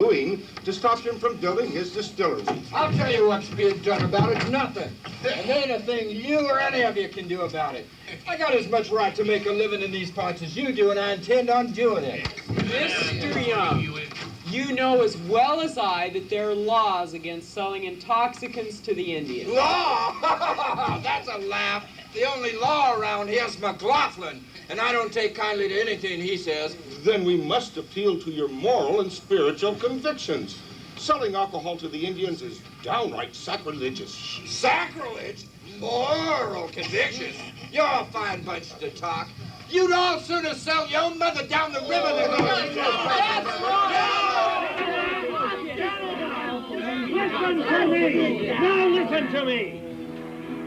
doing to stop him from building his distillery? I'll tell you what's being done about it. Nothing. And there ain't a thing you or any of you can do about it. I got as much right to make a living in these parts as you do, and I intend on doing it. Mr. Young, you know as well as I that there are laws against selling intoxicants to the Indians. Law? That's a laugh. The only law around here is McLaughlin, and I don't take kindly to anything he says. Then we must appeal to your moral and spiritual convictions. Selling alcohol to the Indians is downright sacrilegious. Sacrilege? Moral convictions? You're a fine bunch to talk. You'd all sooner sell your mother down the river than go. That's Listen to me! Now listen to me!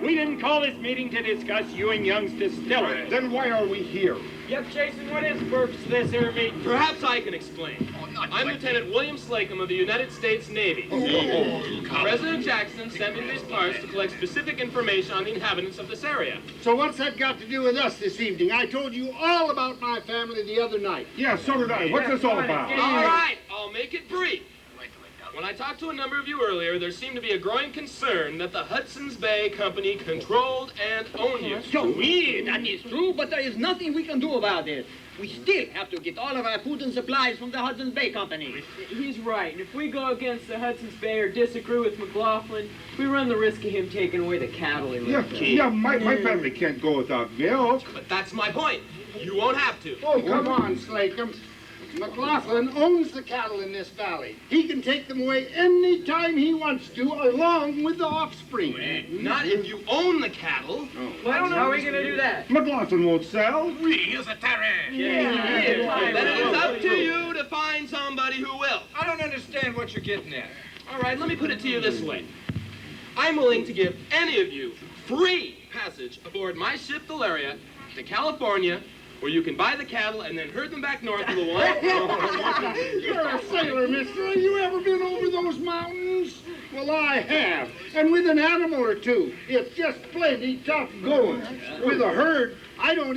We didn't call this meeting to discuss you and Young's distillery. Then why are we here? Yep, Jason, what is the purpose of this here meeting? Perhaps I can explain. I'm Lieutenant William Slacum of the United States Navy. President Jackson sent me to these parts to collect specific information on the inhabitants of this area. So what's that got to do with us this evening? I told you all about my family the other night. Yeah, so did I. What's this all about? All right, I'll make it brief. When I talked to a number of you earlier, there seemed to be a growing concern that the Hudson's Bay Company controlled and owned you. So that is true, but there is nothing we can do about it. We still have to get all of our food and supplies from the Hudson's Bay Company. He's right. And if we go against the Hudson's Bay or disagree with McLaughlin, we run the risk of him taking away the cattle he left. My family can't go without milk. But that's my point. You won't have to. Oh, come on, Slacum. McLaughlin owns the cattle in this valley. He can take them away any time he wants to, along with the offspring. Not if you own the cattle. Well, how are we going to do that? McLaughlin won't sell. Then it is up to you to find somebody who will. I don't understand what you're getting at. All right, let me put it to you this way. I'm willing to give any of you free passage aboard my ship, the Lariat, to California, where you can buy the cattle and then herd them back north to the one. You're a sailor, mister. Have you ever been over those mountains? Well, I have. And with an animal or two, it's just plenty tough going. With a herd, I don't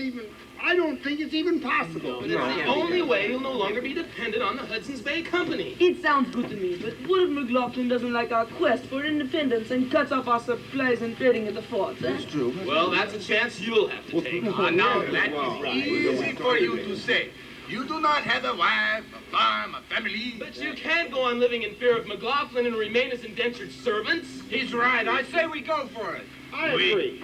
think it's even possible. But it's the only way you'll no longer be dependent on the Hudson's Bay Company. It sounds good to me, but what if McLaughlin doesn't like our quest for independence and cuts off our supplies and trading at the forts? That's true. Well, that's a chance you'll have to take. Now, that is easy for you to say. You do not have a wife, a farm, a family. But you can't go on living in fear of McLaughlin and remain as indentured servants. He's right. I say we go for it. I agree.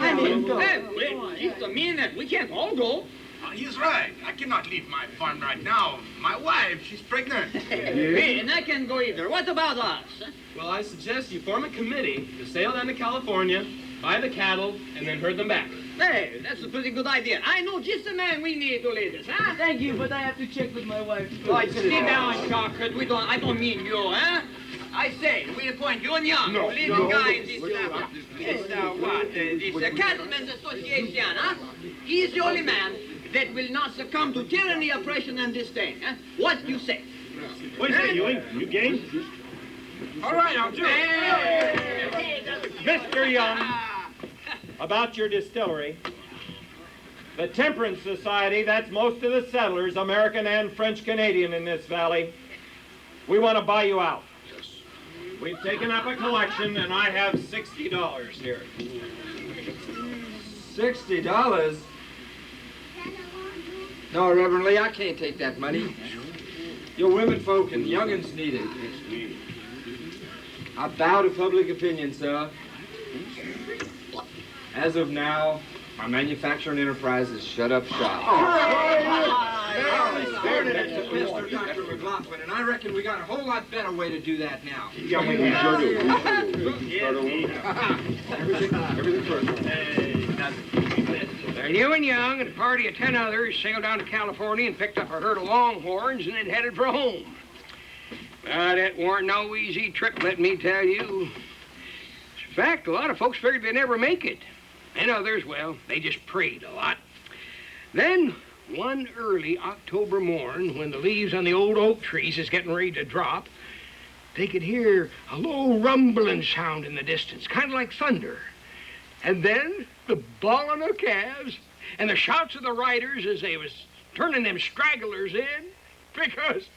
I mean, it's a minute. We can't all go. He's right. I cannot leave my farm right now. My wife, she's pregnant. Hey, and I can't go either. What about us? Well, I suggest you form a committee to sail down to California, buy the cattle, and then herd them back. Hey, that's a pretty good idea. I know just the man we need to lead us, huh? Thank you, but I have to check with my wife. Sit down, Chocolate. I don't mean you, huh? I say, we appoint you and Young to lead the guy in this Cattlemen's Association, huh? He is the only man that will not succumb to tyranny, oppression, and disdain, huh? What do you say? What do you say, Ewing? You game? All right, I'll do it. Mr. Young, about your distillery. The Temperance Society, that's most of the settlers, American and French Canadian in this valley. We want to buy you out. We've taken up a collection, and I have $60 here. $60? No, Reverend Lee, I can't take that money. Your women folk and young'uns need it. I bow to public opinion, sir. As of now, our manufacturing enterprise is shut up shop. Mr. Dr. McLaughlin, and I reckon we got a whole lot better way to do that now. Yeah, we sure do. Start over. Everything first. You and Young and a party of 10 others sailed down to California and picked up a herd of longhorns and then headed for home. But it weren't no easy trip, let me tell you. In fact, a lot of folks figured they'd never make it. And others, well, they just prayed a lot. Then, one early October morn, when the leaves on the old oak trees is getting ready to drop, they could hear a low rumbling sound in the distance, kind of like thunder. And then the bawling of calves and the shouts of the riders as they was turning them stragglers in. because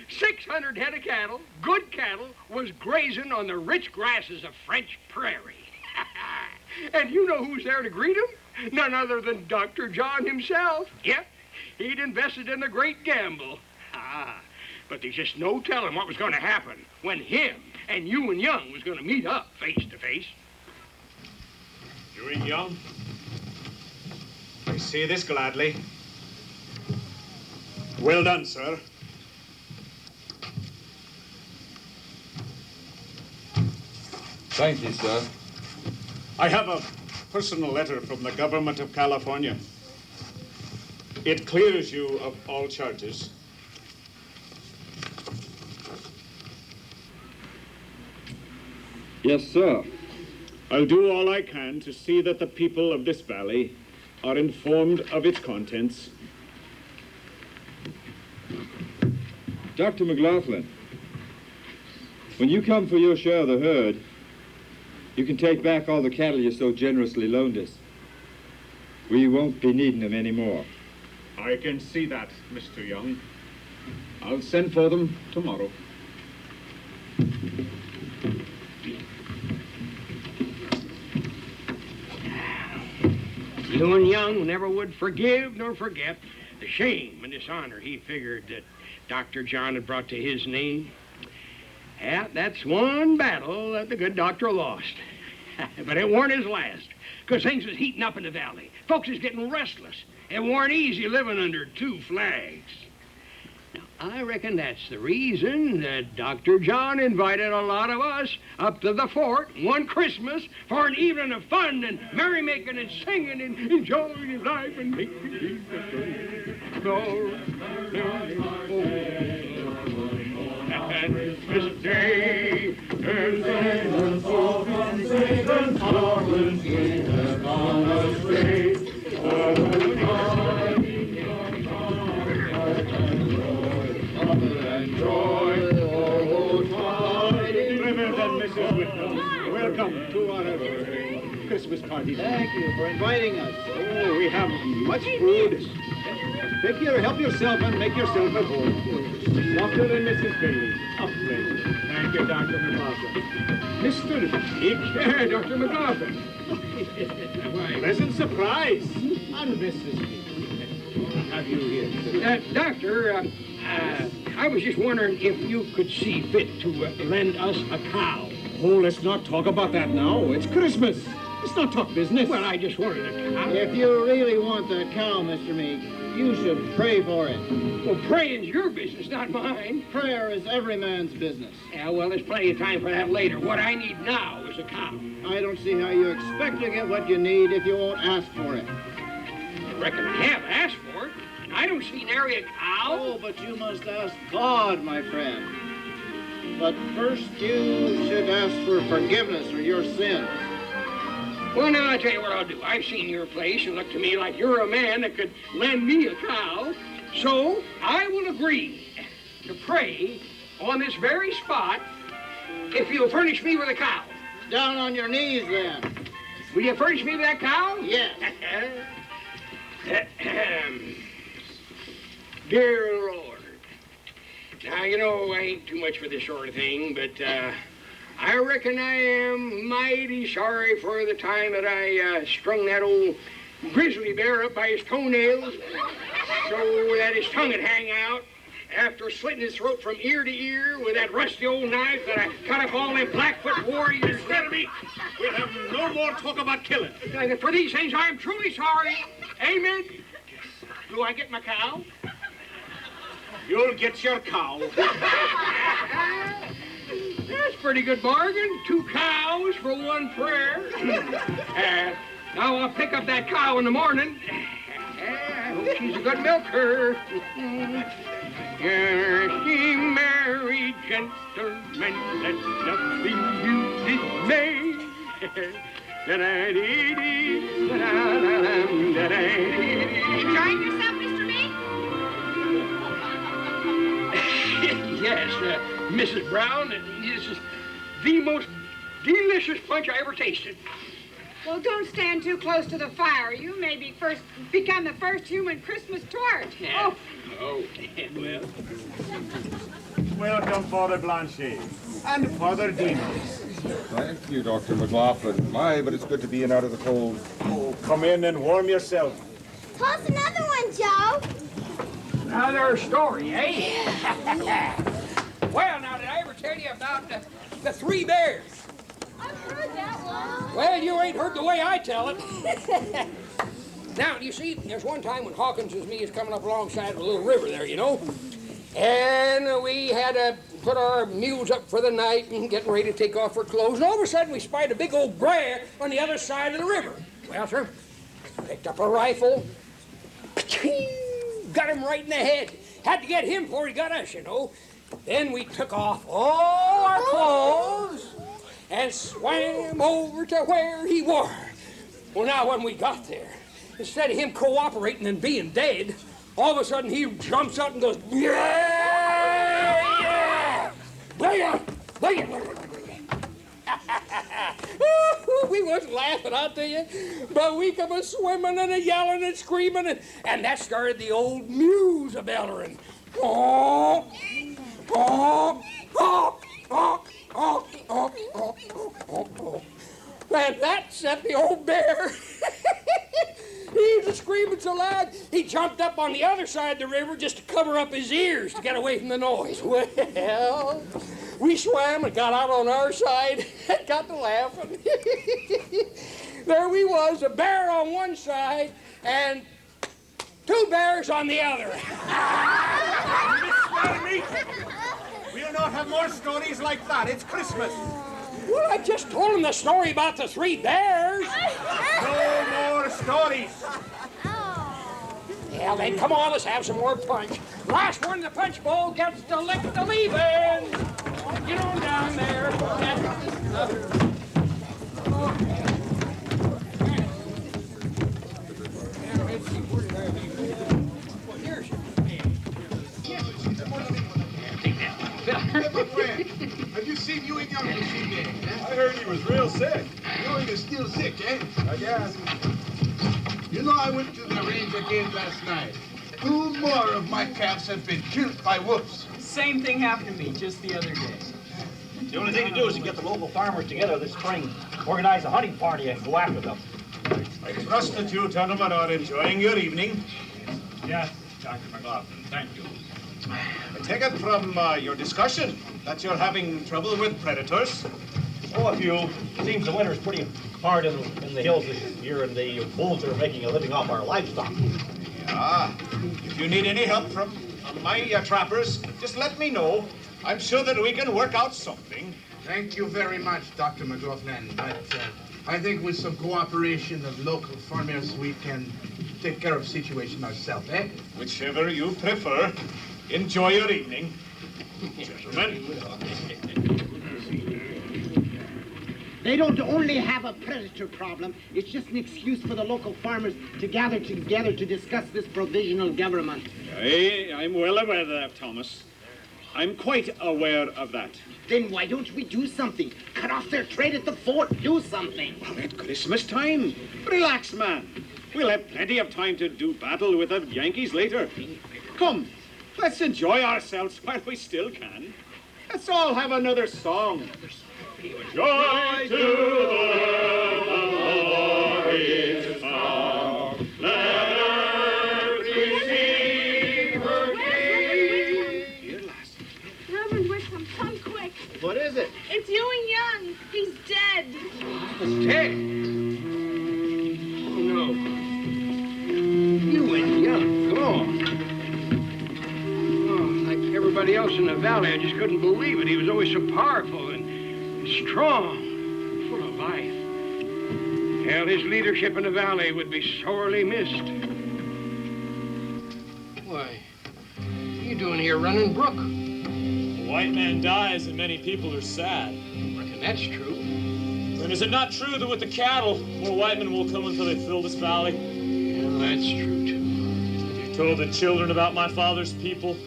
600 head of cattle, good cattle, was grazing on the rich grasses of French prairie. And you know who's there to greet him? None other than Dr. John himself. Yep, he'd invested in a great gamble. But there's just no telling what was going to happen when him and you and Young was going to meet up face to face. You and Young? I see this gladly. Well done, sir. Thank you, sir. I have a personal letter from the government of California. It clears you of all charges. Yes, sir. I'll do all I can to see that the people of this valley are informed of its contents. Dr. McLaughlin, when you come for your share of the herd, you can take back all the cattle you so generously loaned us. We won't be needing them anymore. I can see that, Mr. Young. I'll send for them tomorrow. You and Young never would forgive nor forget the shame and dishonor he figured that Dr. John had brought to his name. Yeah, that's one battle that the good doctor lost. But it weren't his last, because things was heating up in the valley. Folks is getting restless. It weren't easy living under two flags. Now, I reckon that's the reason that Dr. John invited a lot of us up to the fort one Christmas for an evening of fun and merrymaking and singing and enjoying life and making Christmas Day and Satan's off and Satan's harmless he has gone astray. Reverend and Mrs. Whitcomb, welcome to our Christmas party. Thank you for inviting us. Oh, we have much food. Help yourself and make yourself at home. Dr. and Mrs. Bailey, up please. Thank you, Dr. McLaughlin. Mr. Hicks. Dr. McLaughlin. Pleasant surprise. And Mrs. Hicks. Have you here? Doctor, I was just wondering if you could see fit to lend us a cow. Oh, let's not talk about that now. It's Christmas. Let's not talk business. Well, I just wanted a cow. If you really want that cow, Mr. Meek, you should pray for it. Well, praying's your business, not mine. Prayer is every man's business. Yeah, well, there's plenty of time for that later. What I need now is a cow. I don't see how you expect to get what you need if you won't ask for it. I reckon I have asked for it. I don't see nary a cow. Oh, but you must ask God, my friend. But first you should ask for forgiveness for your sins. Well, now, I'll tell you what I'll do. I've seen your place and look to me like you're a man that could lend me a cow. So I will agree to pray on this very spot if you'll furnish me with a cow. Down on your knees, then. Will you furnish me with that cow? Yes. Dear Lord. Now, you know, I ain't too much for this sort of thing, but I reckon I am mighty sorry for the time that I strung that old grizzly bear up by his toenails so that his tongue would hang out after slitting his throat from ear to ear with that rusty old knife that I cut up all them Blackfoot warriors. Instead of me, we'll have no more talk about killing. For these things, I am truly sorry. Amen. Do I get my cow? You'll get your cow. That's a pretty good bargain. 2 cows for 1 prayer. Now I'll pick up that cow in the morning. I hope she's a good milker. Yes, ye merry gentlemen, let nothing you dismay. Enjoying yourself, Mr. Meek? Yes, Mrs. Brown, this is the most delicious punch I ever tasted. Well, don't stand too close to the fire. You may become the first human Christmas torch. Yeah. Oh. Well. Welcome, Father Blanchet. And Father Dino. Thank you, Dr. McLaughlin. My, but it's good to be in out of the cold. Oh, come in and warm yourself. Toss another one, Joe. Another story, eh? Well, now, did I ever tell you about the three bears? I've heard that one. Well, you ain't heard the way I tell it. Now, you see, there's one time when Hawkins and me is coming up alongside of a little river there, you know. And we had to put our mules up for the night and getting ready to take off our clothes. And all of a sudden, we spied a big old bear on the other side of the river. Well, sir, picked up a rifle. Got him right in the head. Had to get him before he got us, you know. Then we took off all our clothes and swam over to where he was. Well, now, when we got there, instead of him cooperating and being dead, all of a sudden he jumps up and goes, yeah! Blah, blah, blah. We was laughing, I'll tell you, but we come a swimming and a yelling and screaming, and that started the old muse a bellering. Oh, oh, oh, oh, oh, oh, oh, oh, oh. And that set the old bear. He was screaming so loud, he jumped up on the other side of the river just to cover up his ears to get away from the noise. Well, we swam and got out on our side and got to laughing. There we was, a bear on one side and two bears on the other. Miss Melanie, we'll not have more stories like that. It's Christmas. Well, I just told him the story about the three bears. No more stories. Yeah, then come on, let's have some more punch. Last one in the punch bowl gets to lick the leaving. Get on down there. Hey, my friend, have you seen Ewing Young this evening? I heard he was real sick. Ewing is still sick, eh? I guess. You know, I went to the range again last night. 2 more of my calves have been killed by wolves. Same thing happened to me just the other day. The only thing to do is to get the local farmers together this spring, organize a hunting party and go after them. I trust that you gentlemen are enjoying your evening. Yes, Dr. McLaughlin, thank you. I take it from your discussion that you're having trouble with predators. Oh, a few. Seems the winter's pretty hard in the hills this year, and the wolves are making a living off our livestock. Yeah. If you need any help from my trappers, just let me know. I'm sure that we can work out something. Thank you very much, Dr. McLaughlin. But I think with some cooperation of local farmers, we can take care of the situation ourselves, eh? Whichever you prefer. Enjoy your evening, gentlemen. They don't only have a predator problem, it's just an excuse for the local farmers to gather together to discuss this provisional government. I'm well aware of that, Thomas. I'm quite aware of that. Then why don't we do something? Cut off their trade at the fort, do something. Well, at Christmas time. Relax, man. We'll have plenty of time to do battle with the Yankees later. Come, let's enjoy ourselves while we still can. Let's all have another song. Joy to the world, the Lord is found. Let earth receive her King. Reverend Wickham, come quick. What is it? It's Ewing Young. He's dead. He's dead? Oh, no. Ewing Young, gone. Oh, like everybody else in the valley, I just couldn't believe it. He was always so powerful and strong, full of life. Hell, his leadership in the valley would be sorely missed. Why, what are you doing here running brook? A white man dies and many people are sad. I reckon that's true. And is it not true that with the cattle, more white men will come until they fill this valley? Yeah, that's true, too. Have you told the children about my father's people?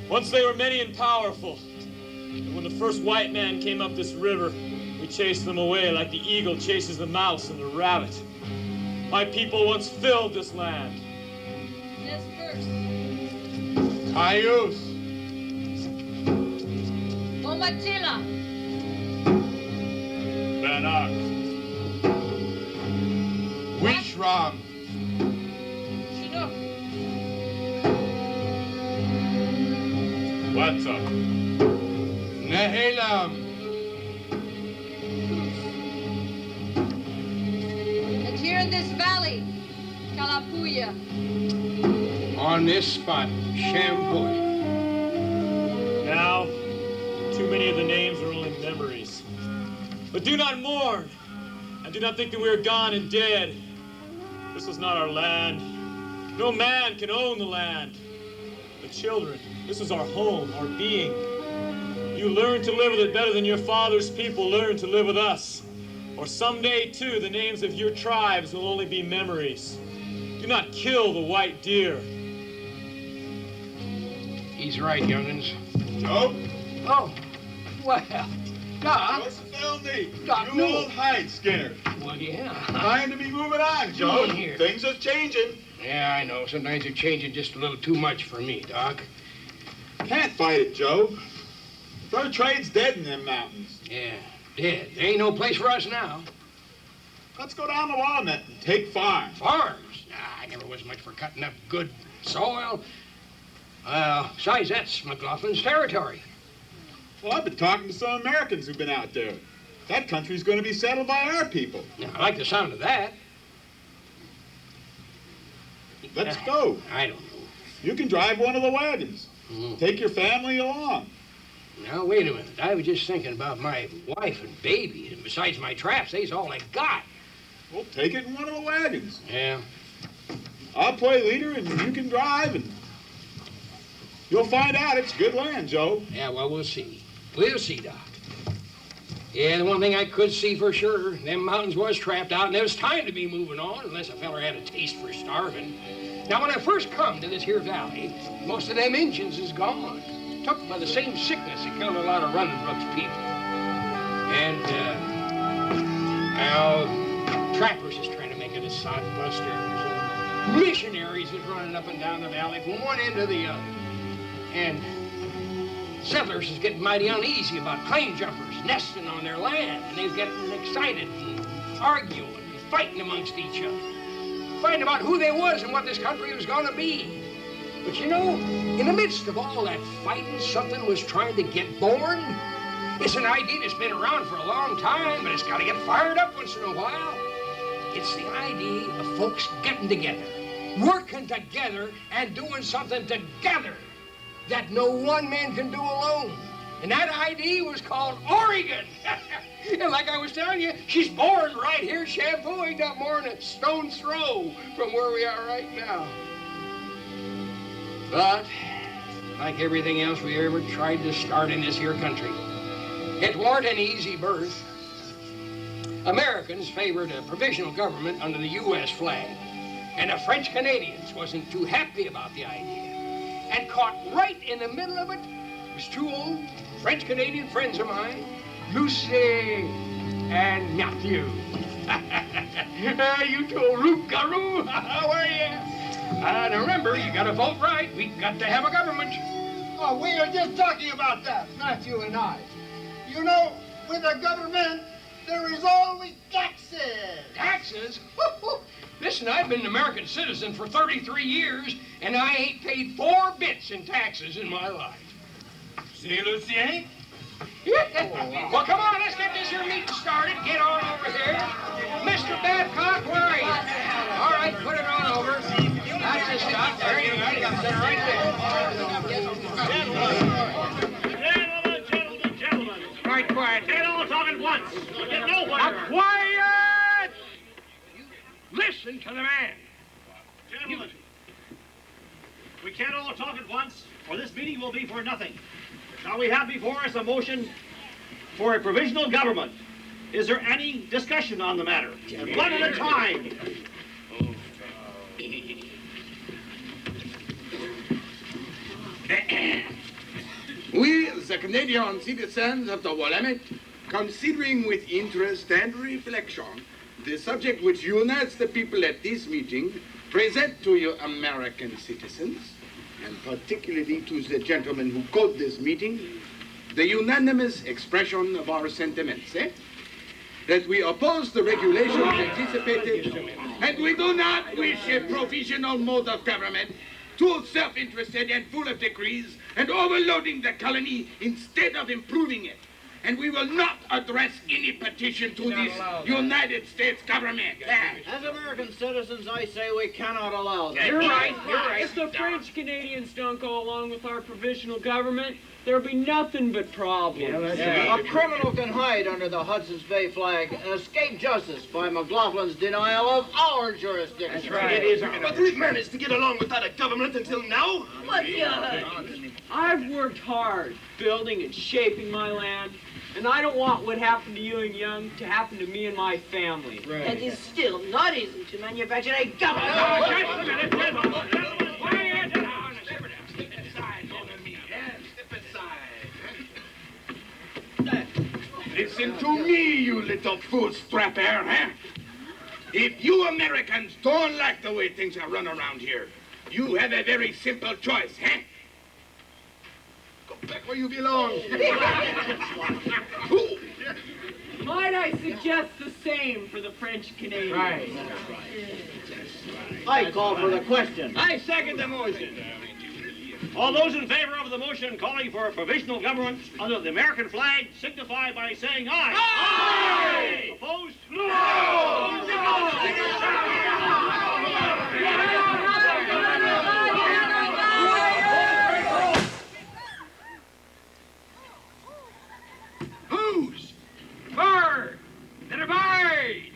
Once they were many and powerful. And when the first white man came up this river, we chase them away like the eagle chases the mouse and the rabbit. My people once filled this land. This first. Cayuse. Bomachila. Bannock. Wishram. Chinook. What's up? Nehelam. And here in this valley, Kalapuya. On this spot, Champoeg. Now, too many of the names are only memories. But do not mourn, and do not think that we are gone and dead. This was not our land. No man can own the land. The children, this is our home, our being. You learn to live with it better than your father's people learned to live with us. Or someday, too, the names of your tribes will only be memories. Do not kill the white deer. He's right, young'uns. Joe? Oh, well, Doc. Joseph Elney. Doc, You no. old hide skinner. Well, yeah. Time to be moving on, Come Joe. on here. Things are changing. Yeah, I know. Sometimes they're changing just a little too much for me, Doc. Can't fight it, Joe. Fur trade's dead in them mountains. Yeah, dead. There ain't no place for us now. Let's go down the Willamette and take farms. Farms? Nah, I never was much for cutting up good soil. Besides, that's McLaughlin's territory. Well, I've been talking to some Americans who've been out there. That country's going to be settled by our people. Now, I like the sound of that. Let's go. I don't know. You can drive one of the wagons. Take your family along. Now, wait a minute. I was just thinking about my wife and baby. And besides my traps, they's all I got. Well, take it in one of the wagons. Yeah. I'll play leader and you can drive, and you'll find out it's good land, Joe. Yeah, well, we'll see. We'll see, Doc. Yeah, the one thing I could see for sure, them mountains was trapped out, and there was time to be moving on, unless a feller had a taste for starving. Now, when I first come to this here valley, most of them Injuns is gone. Took by the same sickness that killed a lot of Running Brook's people. And, well, trappers is trying to make it as sod busters, and missionaries is running up and down the valley from one end to the other. And settlers is getting mighty uneasy about claim jumpers nesting on their land, and they's getting excited and arguing and fighting amongst each other. Fighting about who they was and what this country was going to be. But you know, in the midst of all that fighting, something was trying to get born. It's an idea that's been around for a long time, but it's got to get fired up once in a while. It's the idea of folks getting together, working together, and doing something together that no one man can do alone. And that idea was called Oregon. And like I was telling you, she's born right here, Champoeg, not more than a stone's throw from where we are right now. But, like everything else we ever tried to start in this here country, it weren't an easy birth. Americans favored a provisional government under the U.S. flag, and the French Canadians wasn't too happy about the idea. And caught right in the middle of it was two old French Canadian friends of mine, Lucy and Matthew. You two old loup-garou, how are you? And remember, you gotta vote right. We got to have a government. Oh, we are just talking about that, Matthew and I. You know, with a government, there is always taxes. Taxes? Listen, I've been an American citizen for 33 years, and I ain't paid 4 bits in taxes in my life. See, Lucien? Well, come on, let's get this here meeting started. Get on over here. Mr. Babcock, where are you? All right, put it on over. That's the stuff. There you go. You got it right there. Gentlemen. Right, quiet. They all talk at once. We'll get nowhere. Now, quiet! Listen to the man. Gentlemen, we can't all talk at once, or this meeting will be for nothing. Now we have before us a motion for a provisional government. Is there any discussion on the matter? One at a time. We, the Canadian citizens of the Willamette, considering with interest and reflection the subject which unites the people at this meeting, present to you American citizens, and particularly to the gentlemen who called this meeting, the unanimous expression of our sentiments, that we oppose the regulations anticipated, and we do not wish a provisional mode of government too self-interested and full of decrees and overloading the colony instead of improving it. And we will not address any petition to this United States government. As American citizens, I say we cannot allow that. You're right. If the French Canadians don't go along with our provisional government, there'll be nothing but problems. A criminal can hide under the Hudson's Bay flag and escape justice by McLaughlin's denial of our jurisdiction. That's right. But we've managed to get along without a government until now. I've worked hard building and shaping my land, and I don't want what happened to you and Young to happen to me and my family. It is still not easy to manufacture a government. Just a minute, gentlemen. Quiet down. Step aside, enemy. Step aside. Listen to me, you little fool strapper, huh? If you Americans don't like the way things are run around here, you have a very simple choice, huh? Go back where you belong. Might I suggest the same for the French Canadians? Right. I call for the question. I second the motion. All those in favor of the motion calling for a provisional government under the American flag signify by saying aye. Aye! Opposed? No! Who's for the divide?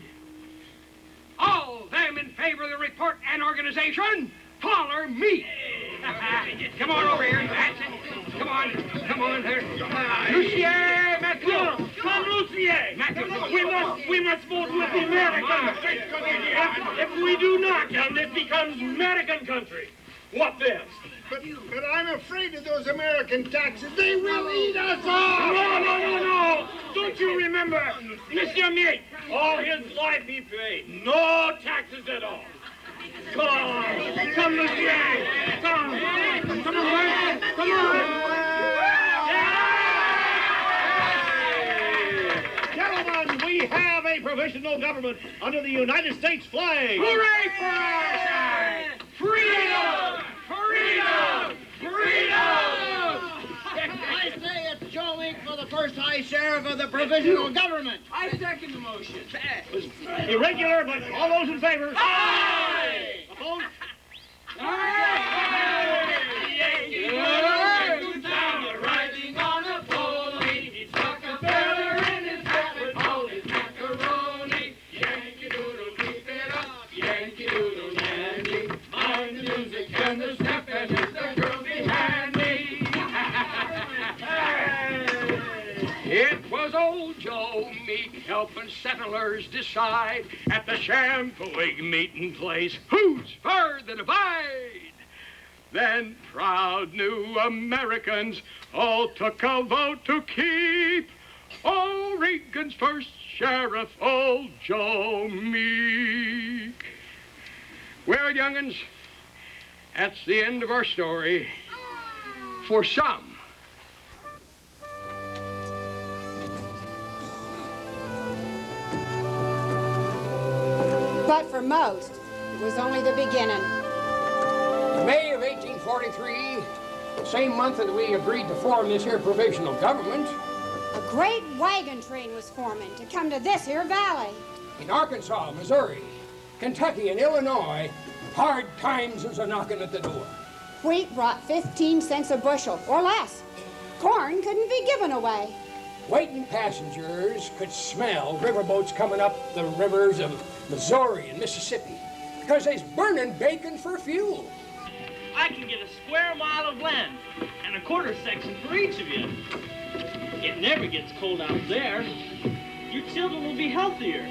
All them in favor of the report and organization, holler me. Come on over here. That's it. Come on. Come on here. Lucier, McKennon. Come, Lucier. We must vote with the Americans. If we do not, then this becomes American country. What then? But I'm afraid of those American taxes. They will eat us all! No. Don't you remember? Monsieur Mate, all his life he paid. No taxes at all. Come on. Come, Monsieur. Come. Come on. Come on. Gentlemen, we have a provisional government under the United States flag. Hooray for our side! Freedom! Freedom! Freedom! I say it's showing for the first high sheriff of the provisional government. I second the motion. Irregular, but all those in favor? Aye! Opposed? Riding on a pony, he stuck a feather in his hat with all his macaroni. Yankee Doodle, keep it up, Yankee Doodle dandy. Mind the music and the step, and it's the girl behind me. It was old Joe Meek helping settlers decide at the Champoeg meeting place who's for the divide. Then proud new Americans all took a vote to keep Oregon's first sheriff, old Joe Meek. Well, young'uns, that's the end of our story. For some. But for most, it was only the beginning. May of 1843, the same month that we agreed to form this here provisional government, A great wagon train was forming to come to this here valley. in Arkansas, Missouri, Kentucky, and Illinois, hard times was a-knocking at the door. Wheat brought 15 cents a bushel, or less. Corn couldn't be given away. Waiting passengers could smell riverboats coming up the rivers of Missouri and Mississippi because they's burning bacon for fuel. I can get a square mile of land and a quarter section for each of you. It never gets cold out there. Your children will be healthier.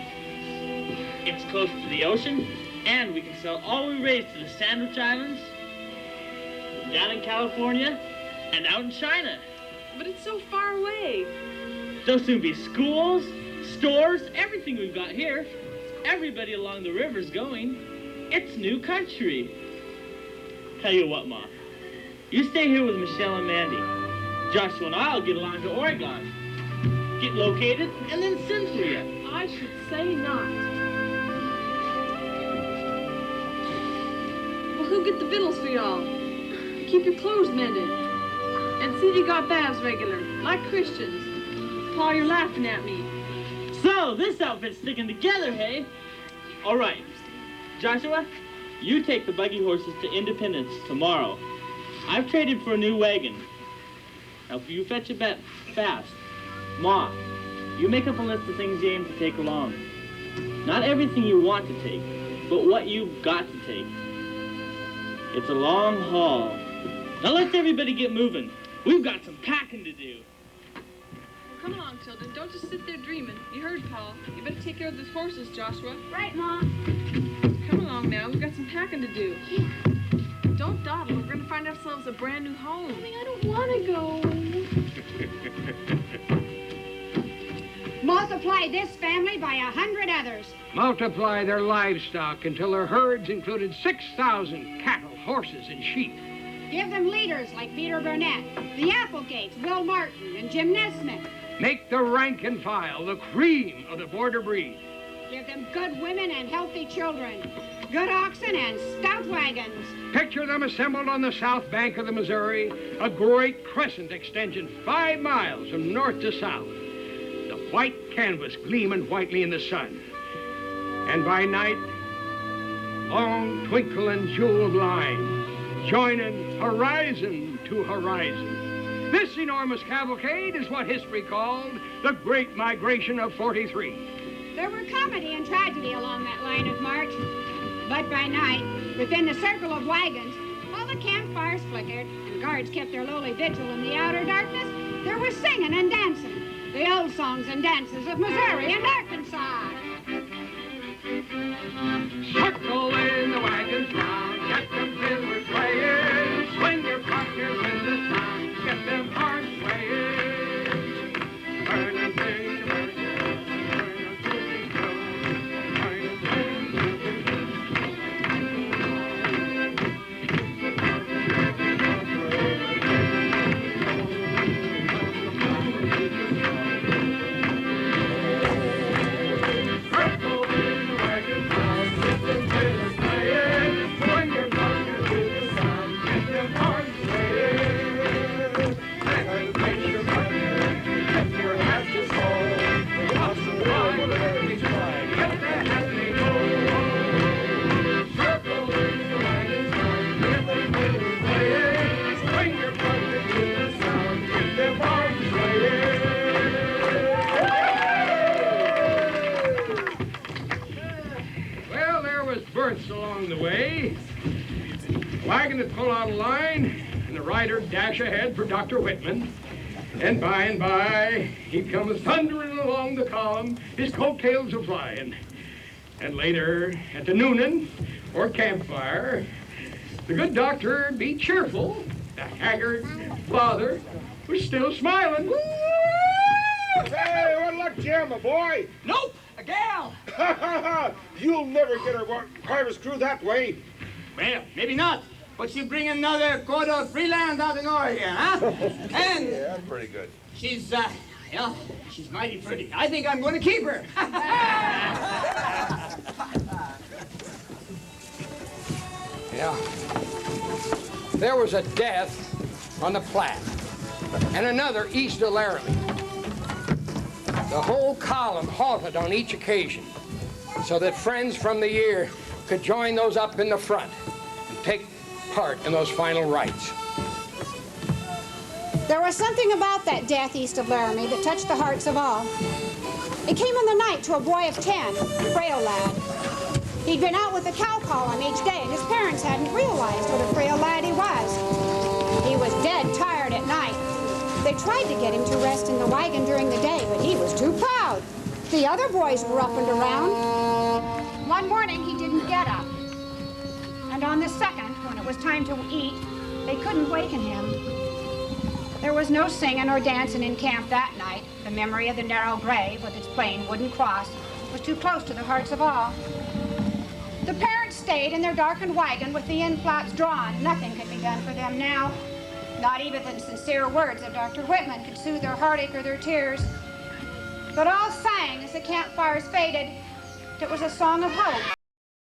It's close to the ocean, and we can sell all we raise to the Sandwich Islands, down in California, and out in China. But it's so far away. There'll soon be schools, stores, everything we've got here. Everybody along the river's going. It's new country. Tell you what, Ma. You stay here with Michelle and Mandy. Joshua and I'll get along to Oregon. Get located and then send for you. I should say not. Well, who'll get the victuals for y'all? Keep your clothes mended. And see if you got baths regular, like Christians. Pa, you're laughing at me. So, this outfit's sticking together, hey? All right. Joshua, you take the buggy horses to Independence tomorrow. I've traded for a new wagon. Now, you fetch it back fast. Ma, you make up a list of things you aim to take along. Not everything you want to take, but what you've got to take. It's a long haul. Now let's everybody get moving. We've got some packing to do. Come along, children. Don't just sit there dreaming. You heard Pa. You better take care of those horses, Joshua. Right, Ma. Come along now. We've got some packing to do. Don't dawdle. We're going to find ourselves a brand new home. Mommy, I don't want to go. Multiply this family by 100 others. Multiply their livestock until their herds included 6,000 cattle, horses, and sheep. Give them leaders like Peter Burnett, the Applegates, Will Martin, and Jim Nesmith. Make the rank and file the cream of the border breed. Give them good women and healthy children, good oxen and stout wagons. Picture them assembled on the south bank of the Missouri, a great crescent extension 5 miles from north to south. The white canvas gleaming whitely in the sun. And by night, long twinkling jeweled line, joining horizon to horizon. This enormous cavalcade is what history called the Great Migration of '43. There were comedy and tragedy along that line of march. But by night, within the circle of wagons, while the campfires flickered and guards kept their lowly vigil in the outer darkness, there was singing and dancing, the old songs and dances of Missouri and Arkansas. Circle in the wagons round, get them filled with players, swing your partners in the town, get them hard swaying. Burn and sing, burn and sing, burn and along the way. The wagon would pull out a line, and the rider dash ahead for Dr. Whitman. And by, he'd come thundering along the column, his coattails a-flying. And later, at the noonin, or campfire, the good doctor'd be cheerful. The haggard father was still smiling. Hey, what luck, Jim, my boy? Nope, a gal. You'll never get a harvest crew that way. Well, maybe not. But she'll bring another quarter of free land out in Oregon, huh? And Yeah, that's pretty good. she's, yeah, she's mighty pretty. I think I'm going to keep her. Yeah. There was a death on the Platte, and another east of Laramie. The whole column halted on each occasion so that friends from the year could join those up in the front and take part in those final rites. There was something about that death east of Laramie that touched the hearts of all. It came in the night to a boy of 10, a frail lad. He'd been out with the cow column each day, and his parents hadn't realized what a frail lad he was. He was dead tired at night. They tried to get him to rest in the wagon during the day, but he was too proud. The other boys were up and around. One morning, he didn't get up. And on the second, when it was time to eat, they couldn't waken him. There was no singing or dancing in camp that night. The memory of the narrow grave with its plain wooden cross was too close to the hearts of all. The parents stayed in their darkened wagon with the end flaps drawn. Nothing could be done for them now. Not even the sincere words of Dr. Whitman could soothe their heartache or their tears. But all sang as the campfires faded. It was a song of hope.